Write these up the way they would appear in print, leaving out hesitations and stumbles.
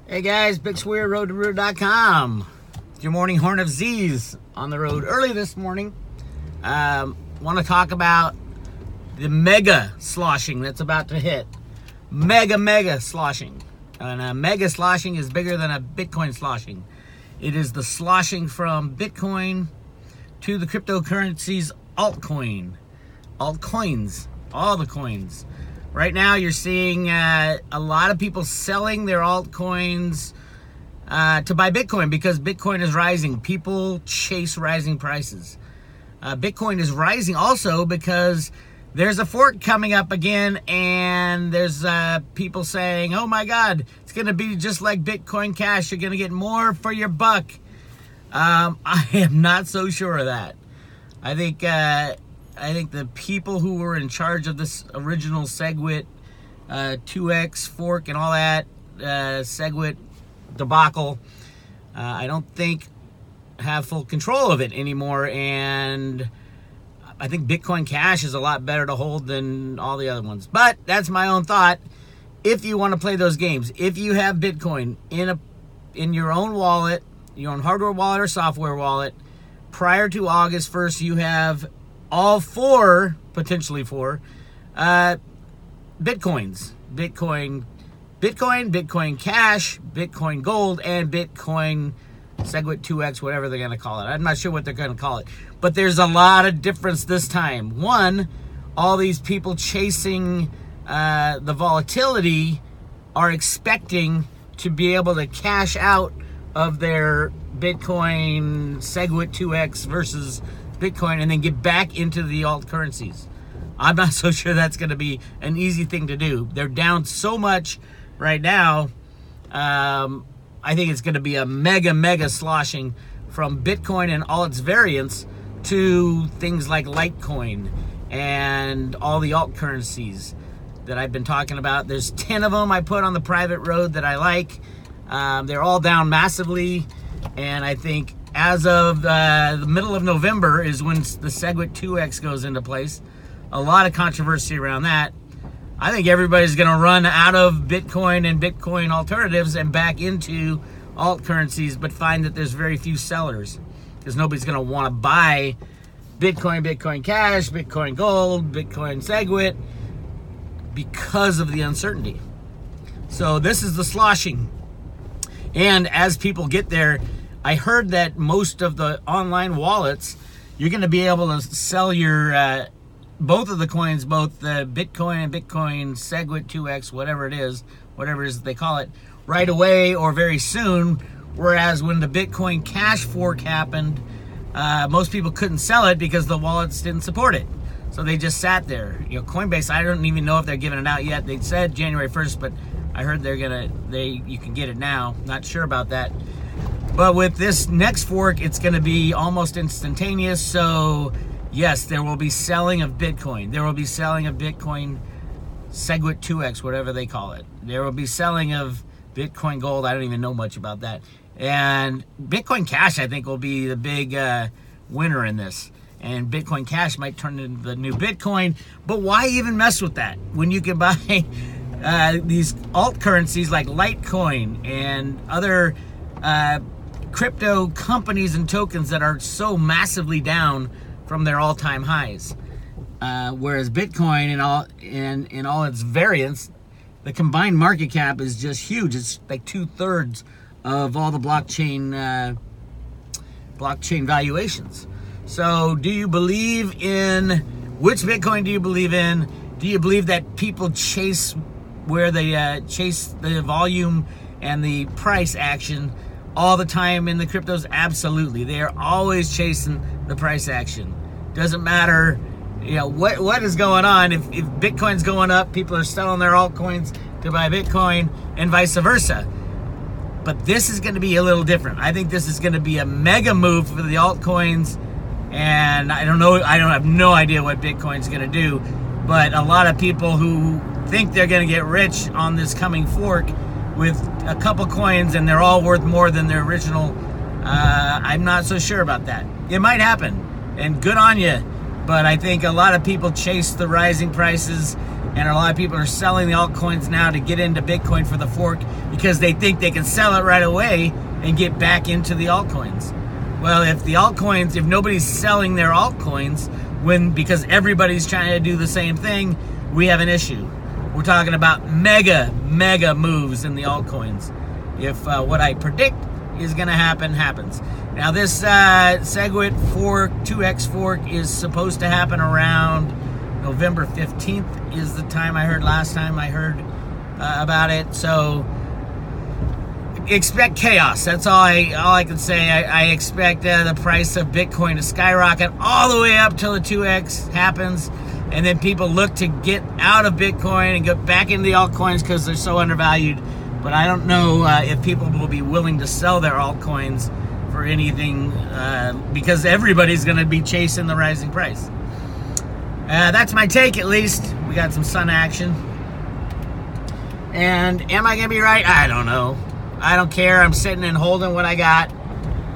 Hey guys, Big Weir, road2ruler.com. It's your morning horn of Z's on the road early this morning. Want to talk about the mega sloshing that's about to hit. Mega sloshing. And a mega sloshing is bigger than a Bitcoin sloshing. It is the sloshing from Bitcoin to the cryptocurrencies altcoins, all the coins. Right now, you're seeing a lot of people selling their altcoins to buy Bitcoin because Bitcoin is rising. People chase rising prices. Bitcoin is rising also because there's a fork coming up again, and there's people saying, oh my God, it's going to be just like Bitcoin Cash. You're going to get more for your buck. I am not so sure of that. I think the people who were in charge of this original SegWit 2x fork and all that SegWit debacle, I don't think have full control of it anymore, and I think Bitcoin Cash is a lot better to hold than all the other ones. But that's my own thought. If you want to play those games, if you have Bitcoin in your own wallet, your own hardware wallet or software wallet, prior to August 1st, you have all potentially four Bitcoins. Bitcoin Cash, Bitcoin Gold, and Bitcoin SegWit 2x, whatever they're going to call it. I'm not sure what they're going to call it. But there's a lot of difference this time. One, all these people chasing the volatility are expecting to be able to cash out of their Bitcoin SegWit 2x versus Bitcoin and then get back into the alt currencies. I'm not so sure that's going to be an easy thing to do. They're down so much right now. I think it's going to be a mega sloshing from Bitcoin and all its variants to things like Litecoin and all the alt currencies that I've been talking about. There's 10 of them I put on the private road that I like. They're all down massively, and I think as of the middle of November is when the SegWit 2x goes into place. A lot of controversy around that. I think everybody's going to run out of Bitcoin and Bitcoin alternatives and back into alt currencies, but find that there's very few sellers because nobody's going to want to buy Bitcoin, Bitcoin Cash, Bitcoin Gold, Bitcoin SegWit because of the uncertainty. So this is the sloshing. And as people get there, I heard that most of the online wallets, you're going to be able to sell your both of the coins, both the Bitcoin and Bitcoin SegWit 2x, whatever it is they call it, right away or very soon. Whereas when the Bitcoin Cash fork happened, most people couldn't sell it because the wallets didn't support it. So they just sat there. You know, Coinbase, I don't even know if they're giving it out yet. They said January 1st, but I heard you can get it now. Not sure about that. But with this next fork, it's going to be almost instantaneous. So yes, there will be selling of Bitcoin. There will be selling of Bitcoin SegWit 2x, whatever they call it. There will be selling of Bitcoin Gold. I don't even know much about that. And Bitcoin Cash, I think, will be the big winner in this. And Bitcoin Cash might turn into the new Bitcoin. But why even mess with that when you can buy these alt currencies like Litecoin and other crypto companies and tokens that are so massively down from their all-time highs, whereas Bitcoin and all its variants, the combined market cap is just huge. It's like 2/3 of all the blockchain valuations. So, do you believe in which Bitcoin? Do you believe in? Do you believe that people chase where they chase the volume and the price action all the time in the cryptos? Absolutely. They are always chasing the price action. Doesn't matter, you know, what is going on. If Bitcoin's going up, people are selling their altcoins to buy Bitcoin and vice versa. But this is going to be a little different. I think this is going to be a mega move for the altcoins. And I don't know, I have no idea what Bitcoin's going to do. But a lot of people who think they're going to get rich on this coming fork with a couple coins and they're all worth more than their original, I'm not so sure about that. It might happen, and good on you, but I think a lot of people chase the rising prices And a lot of people are selling the altcoins now to get into Bitcoin for the fork because they think they can sell it right away and get back into the altcoins. Well, if nobody's selling their altcoins because everybody's trying to do the same thing, we have an issue. We're talking about mega moves in the altcoins. If what I predict is going to happen, happens. Now this SegWit fork, 2x fork, is supposed to happen around November 15th is the time I heard last time I heard about it. So expect chaos. That's all I can say. I expect the price of Bitcoin to skyrocket all the way up till the 2x happens, and then people look to get out of Bitcoin and get back into the altcoins because they're so undervalued. But I don't know if people will be willing to sell their altcoins for anything because everybody's going to be chasing the rising price. That's my take, at least. We got some sun action. And am I going to be right? I don't know. I don't care. I'm sitting and holding what I got.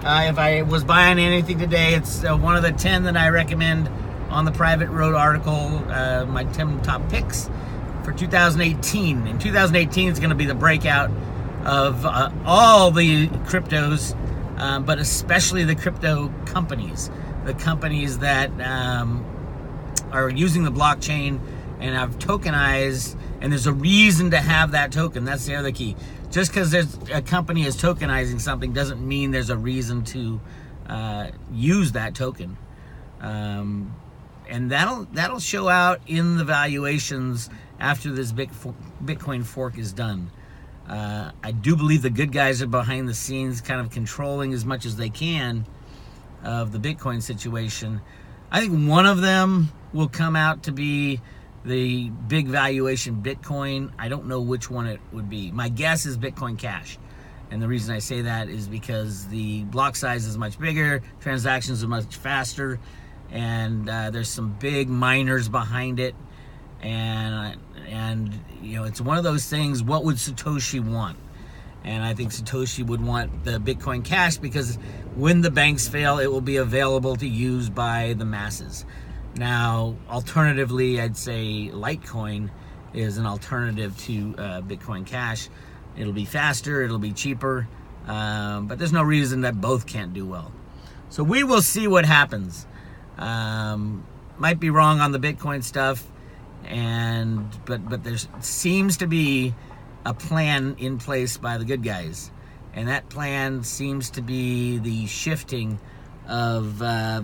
If I was buying anything today, it's one of the 10 that I recommend on the Private Road article, my 10 top picks for 2018. And 2018 is going to be the breakout of all the cryptos, but especially the crypto companies. The companies that are using the blockchain and have tokenized, and there's a reason to have that token. That's the other key. Just because there's a company is tokenizing something doesn't mean there's a reason to use that token. And that'll show out in the valuations after this Bitcoin fork is done. I do believe the good guys are behind the scenes kind of controlling as much as they can of the Bitcoin situation. I think one of them will come out to be the big valuation Bitcoin. I don't know which one it would be. My guess is Bitcoin Cash. And the reason I say that is because the block size is much bigger, transactions are much faster, and there's some big miners behind it. And you know, it's one of those things, what would Satoshi want? And I think Satoshi would want the Bitcoin Cash because when the banks fail, it will be available to use by the masses. Now, alternatively, I'd say Litecoin is an alternative to Bitcoin Cash. It'll be faster, it'll be cheaper, but there's no reason that both can't do well. So we will see what happens. Might be wrong on the Bitcoin stuff, but there seems to be a plan in place by the good guys, and that plan seems to be the shifting of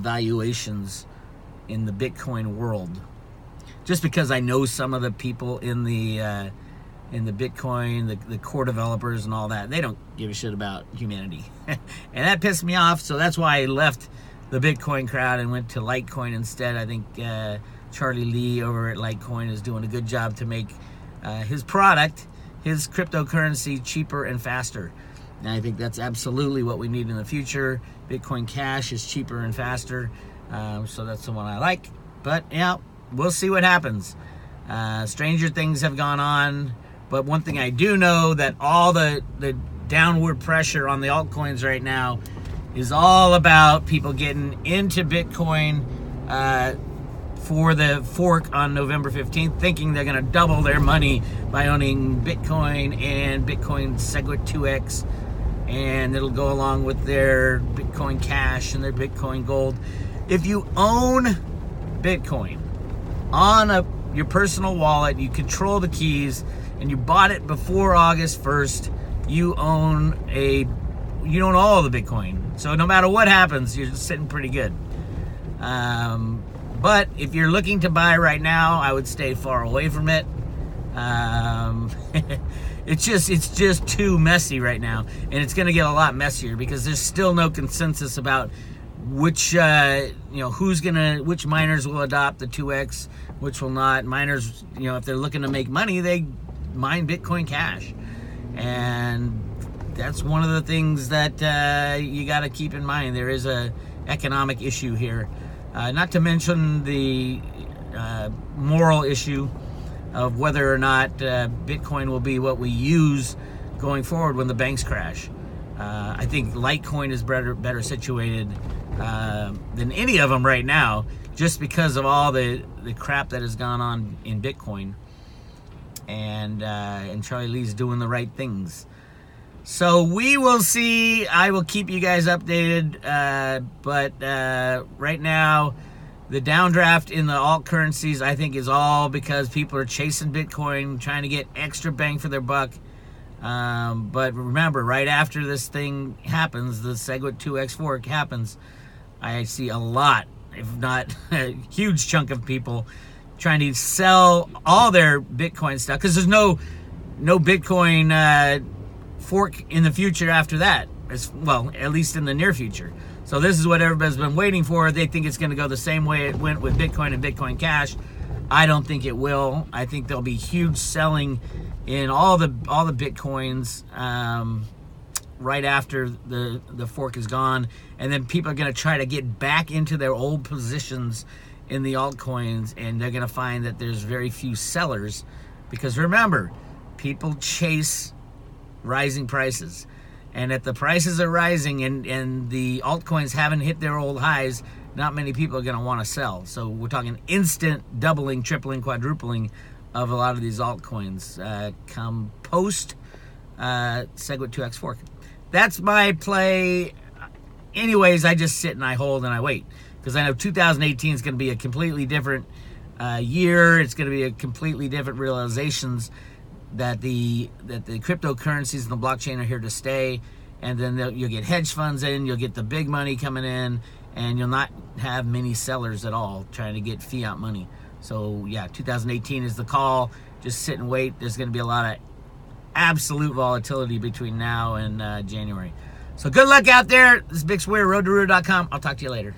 valuations in the Bitcoin world. Just because I know some of the people in the Bitcoin, the core developers and all that, they don't give a shit about humanity. And that pissed me off, so that's why I left the Bitcoin crowd and went to Litecoin instead. I think Charlie Lee over at Litecoin is doing a good job to make his product, his cryptocurrency, cheaper and faster. And I think that's absolutely what we need in the future. Bitcoin Cash is cheaper and faster, so that's the one I like. But yeah, we'll see what happens. Stranger things have gone on, but one thing I do know, that all the downward pressure on the altcoins right now is all about people getting into Bitcoin for the fork on November 15th, thinking they're going to double their money by owning Bitcoin and Bitcoin SegWit 2x, and it'll go along with their Bitcoin Cash and their Bitcoin Gold. If you own Bitcoin on your personal wallet, you control the keys, and you bought it before August 1st, you own all the Bitcoin. So no matter what happens, you're sitting pretty good. But if you're looking to buy right now, I would stay far away from it. It's just too messy right now, and it's going to get a lot messier because there's still no consensus about which which miners will adopt the 2x, which will not. Miners, if they're looking to make money, they mine Bitcoin Cash, and that's one of the things that you got to keep in mind. There is a economic issue here, not to mention the moral issue of whether or not Bitcoin will be what we use going forward when the banks crash. I think Litecoin is better situated than any of them right now, just because of all the crap that has gone on in Bitcoin. and Charlie Lee's doing the right things. So we will see. I will keep you guys updated. But right now, the downdraft in the alt currencies, I think, is all because people are chasing Bitcoin, trying to get extra bang for their buck. But remember, right after this thing happens, the SegWit 2x fork happens, I see a lot, if not a huge chunk of people trying to sell all their Bitcoin stuff, because there's no Bitcoin fork in the future after that, well, at least in the near future. So this is what everybody's been waiting for. They think it's going to go the same way it went with Bitcoin and Bitcoin Cash. I don't think it will. I think there'll be huge selling in all the Bitcoins right after the fork is gone, and then people are going to try to get back into their old positions in the altcoins, and they're going to find that there's very few sellers, because remember, people chase rising prices. And if the prices are rising and the altcoins haven't hit their old highs, not many people are going to want to sell. So we're talking instant doubling, tripling, quadrupling of a lot of these altcoins come post SegWit 2x fork. That's my play. Anyways, I just sit and I hold and I wait, because I know 2018 is going to be a completely different year. It's going to be a completely different realizations that the cryptocurrencies and the blockchain are here to stay, and then you'll get hedge funds in, you'll get the big money coming in, and you'll not have many sellers at all trying to get fiat money. So yeah, 2018 is the call. Just sit and wait. There's going to be a lot of absolute volatility between now and January. So good luck out there. This is Bix Weir, roadtoroot.com. I'll talk to you later.